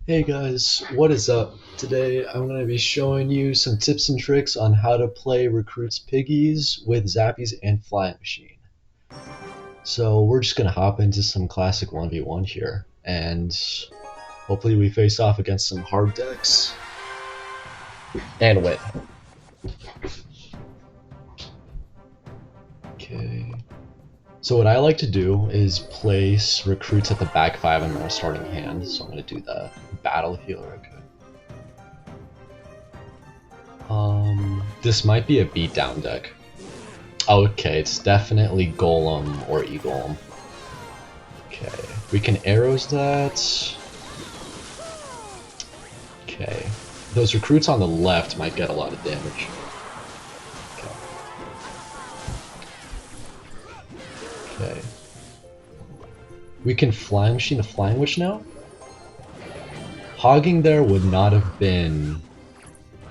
Hey guys, what is up? Today I'm going to be showing you some tips and tricks on how to play Recruits Piggies with Zappies and Flying Machine. So we're just going to hop into some classic 1v1 here, and hopefully we face off against some hard decks and win. Okay. So what I like to do is place Recruits at the back 5 in our starting hand, so I'm going to do that. Battle Healer, okay. This might be a beatdown deck. Okay, it's definitely Golem or E-Golem. Okay, we can arrows that. Okay, those recruits on the left might get a lot of damage. Okay. Okay. We can Flying Machine a Flying Witch now? Hogging there would not have been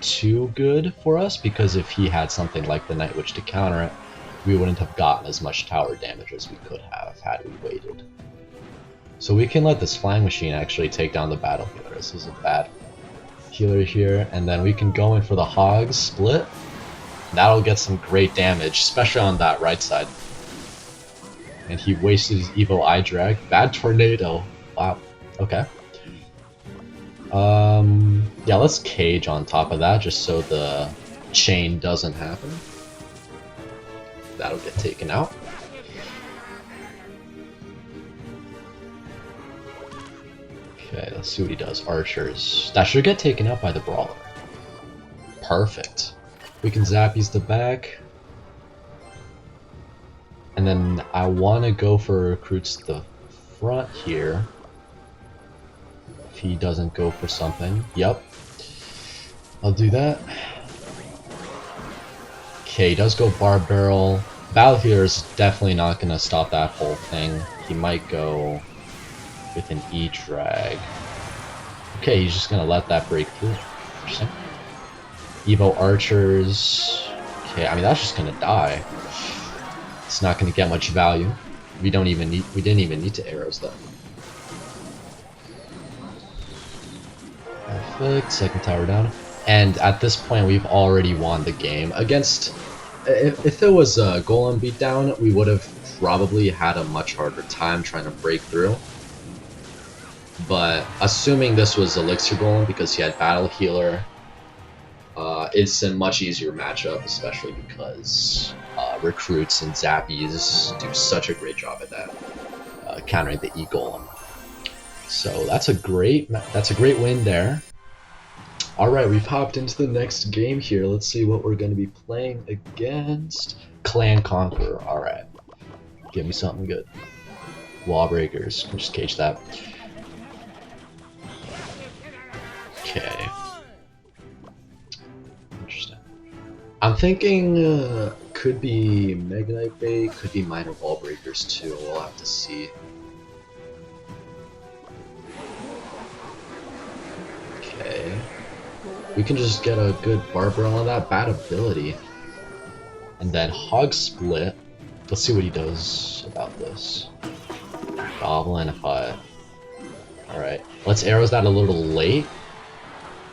too good for us, because if he had something like the Night Witch to counter it, we wouldn't have gotten as much tower damage as we could have had we waited. So we can let this Flying Machine actually take down the Battle Healer. This is a bad healer here, and then we can go in for the Hogs split. That'll get some great damage, especially on that right side. And he wasted his Evo Eye Drag. Bad Tornado. Wow. Okay. Yeah, let's cage on top of that just so the chain doesn't happen. That'll get taken out. Okay, let's see what he does. Archers. That should get taken out by the Brawler. Perfect. We can Zappies the back. And then I want to go for Recruits the front here. If he doesn't go for something. Yep. I'll do that. Okay, he does go Bar Barrel. Battle Healer is definitely not going to stop that whole thing. He might go with an E-Drag. Okay, he's just going to let that break through. Interesting. Evo Archers. Okay, I mean, that's just going to die. It's not going to get much value. We didn't even need to arrows though. Perfect, second tower down. And at this point, we've already won the game. Against, if it was a Golem beatdown, we would have probably had a much harder time trying to break through. But assuming this was Elixir Golem, because he had Battle Healer, it's a much easier matchup, especially because Recruits and Zappies do such a great job at that, countering the E-Golem. So that's a great win there. Alright, we've hopped into the next game here. Let's see what we're going to be playing against. Clan Conqueror. Alright. Give me something good. Wall breakers. Just cage that. Okay. Interesting. I'm thinking could be Mega Knight Bait, could be minor wall breakers too. We'll have to see. Okay. We can just get a good Barbara on that. Bad ability. And then Hog Split. Let's see what he does about this. Goblin Hut. Alright. Let's arrows that a little late.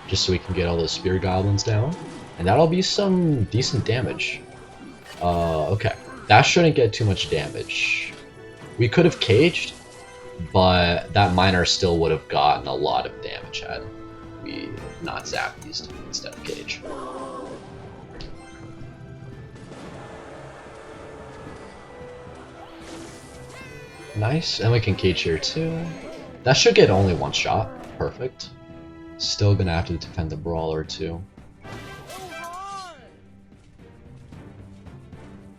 Just so we can get all those Spear Goblins down. And that'll be some decent damage. Okay. That shouldn't get too much damage. We could have caged, but that miner still would have gotten a lot of damage had we not Zappies instead of cage. Nice, and we can cage here too. That should get only one shot. Perfect. Still gonna have to defend the Brawler too.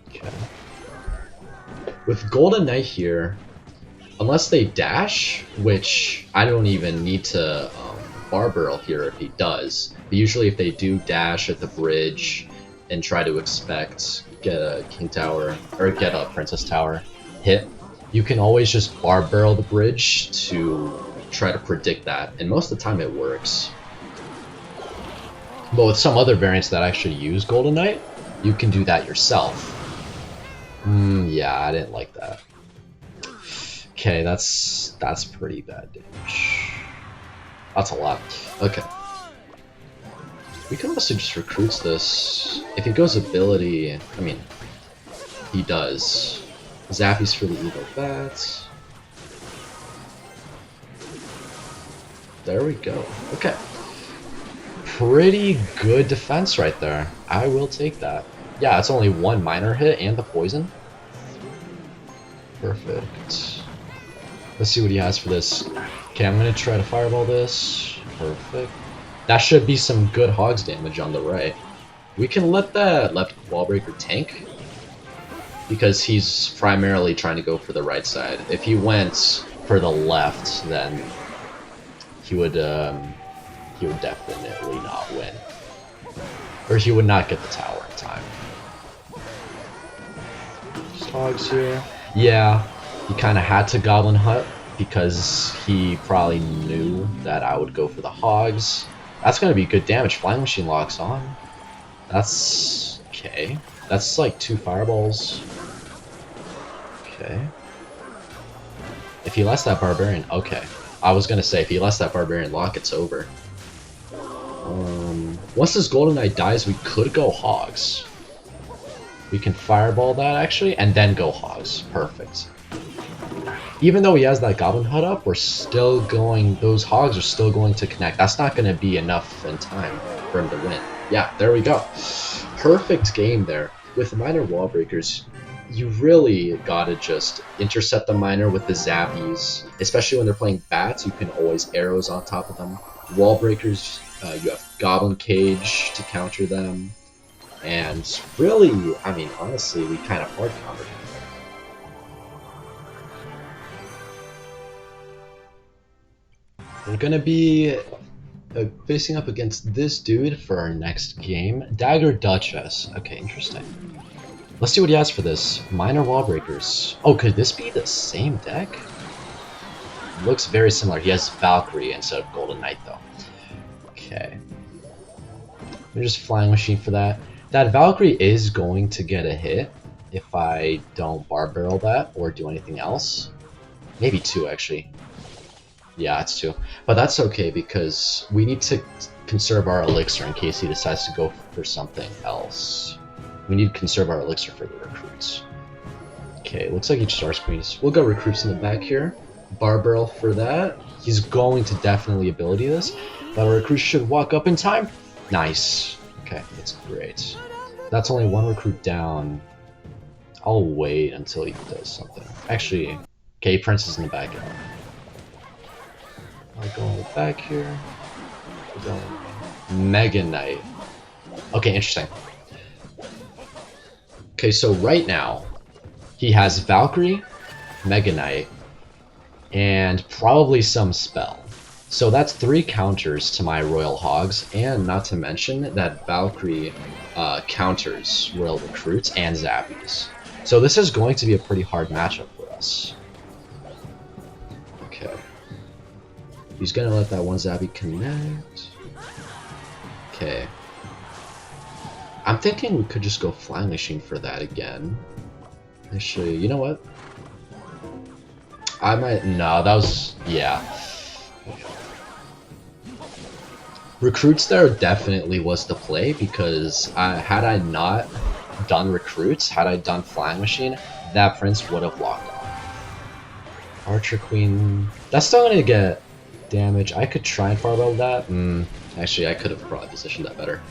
Okay. With Golden Knight here, unless they dash, which I don't even need to Bar Barrel here if he does, but usually if they do dash at the bridge and try to get a King Tower, or get a Princess Tower hit, you can always just Bar Barrel the bridge to try to predict that, and most of the time it works. But with some other variants that actually use Golden Knight, you can do that yourself. Yeah, I didn't like that. Okay, that's pretty bad damage. That's a lot. Okay. We can also just recruit this. If he goes ability, I mean, he does. Zappies for the Eagle Bats. There we go. Okay. Pretty good defense right there. I will take that. Yeah, it's only one minor hit and the poison. Perfect. Let's see what he has for this. Okay, I'm gonna try to fireball this. Perfect. That should be some good Hogs damage on the right. We can let that left wall breaker tank because he's primarily trying to go for the right side. If he went for the left, then he would definitely not win, or he would not get the tower in time. Just Hogs here. Yeah, he kind of had to Goblin Hut because he probably knew that I would go for the Hogs. That's gonna be good damage. Flying Machine locks on. That's okay. That's like 2 fireballs. Okay. If he lets that Barbarian, okay. I was gonna say if he lets that Barbarian lock, it's over. Once this Golden Knight dies, we could go Hogs. We can fireball that actually, and then go Hogs. Perfect. Even though he has that Goblin Hut up, we're still going, those Hogs are still going to connect. That's not going to be enough in time for him to win. Yeah, there we go. Perfect game there. With minor wall breakers, you really gotta just intercept the minor with the zappies. Especially when they're playing bats, you can always arrows on top of them. Wall breakers, you have Goblin Cage to counter them. And really, I mean, honestly, we kind of hard countered him. We're gonna be facing up against this dude for our next game. Dagger Duchess. Okay, interesting. Let's see what he has for this. Minor Wall Breakers. Oh, could this be the same deck? Looks very similar. He has Valkyrie instead of Golden Knight, though. Okay. We're just Flying Machine for that. That Valkyrie is going to get a hit if I don't Bar Barrel that or do anything else. Maybe 2, actually. Yeah, it's 2. But that's okay because we need to conserve our elixir in case he decides to go for something else. We need to conserve our elixir for the recruits. Okay, looks like each star squeeze. We'll go recruits in the back here. Bar Barrel for that. He's going to definitely ability this. But our recruits should walk up in time. Nice. Okay, that's great. That's only 1 recruit down. I'll wait until he does something. Actually, okay, Prince is in the back. I'll go in the back here. We're going Mega Knight. Okay, interesting. Okay, so right now, he has Valkyrie, Mega Knight, and probably some spell. So that's 3 counters to my Royal Hogs, and not to mention that Valkyrie counters Royal Recruits and Zappies. So this is going to be a pretty hard matchup for us. Okay. He's gonna let that one Zappy connect. Okay. I'm thinking we could just go Flying Machine for that again. Actually, you know what? I might... No, that was... Yeah. Recruits there definitely was the play because had I not done Recruits, had I done Flying Machine, that Prince would have locked on. Archer Queen... That's still gonna get damage. I could try and fireball that. Actually, I could have probably positioned that better.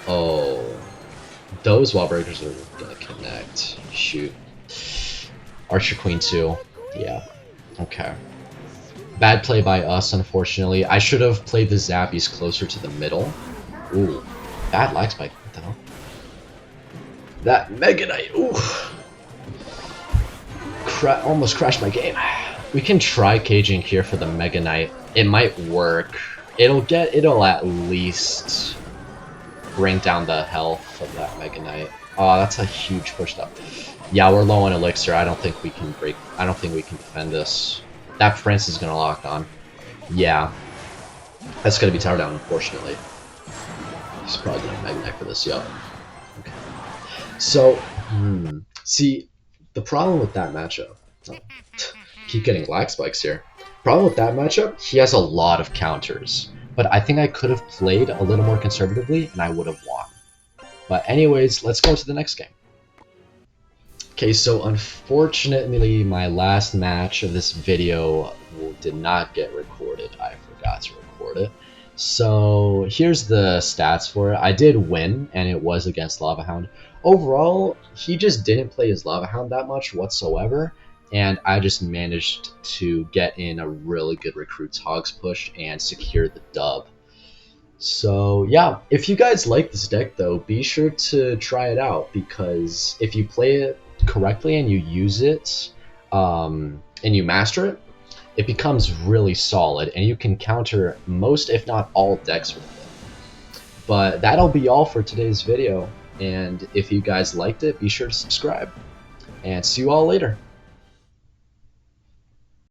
Oh. Those wall breakers are gonna connect. Shoot. Archer Queen 2. Yeah. Okay. Bad play by us, unfortunately. I should have played the Zappies closer to the middle. Ooh. Bad lag spike. What the hell? That Mega Knight. Ooh. Almost crashed my game. We can try caging here for the Mega Knight. It might work. It'll at least bring down the health of that Mega Knight. Oh, that's a huge push up. Yeah, we're low on elixir. I don't think we can defend this. That Prince is gonna lock on. Yeah. That's gonna be tower down, unfortunately. He's probably gonna Mega Knight for this, yup. Okay. So, see, the problem with that matchup... Oh, keep getting lag spikes here. Problem with that matchup, he has a lot of counters. But I think I could have played a little more conservatively and I would have won. But anyways, let's go to the next game. Okay, so unfortunately my last match of this video did not get recorded. I forgot to record it. So here's the stats for it. I did win, and it was against Lava Hound. Overall, he just didn't play his Lava Hound that much whatsoever, and I just managed to get in a really good Recruits Hogs push and secure the dub. So yeah, if you guys like this deck though, be sure to try it out, because if you play it correctly and you use it and you master it, it becomes really solid and you can counter most if not all decks with it. But that'll be all for today's video, and if you guys liked it, be sure to subscribe, and see you all later.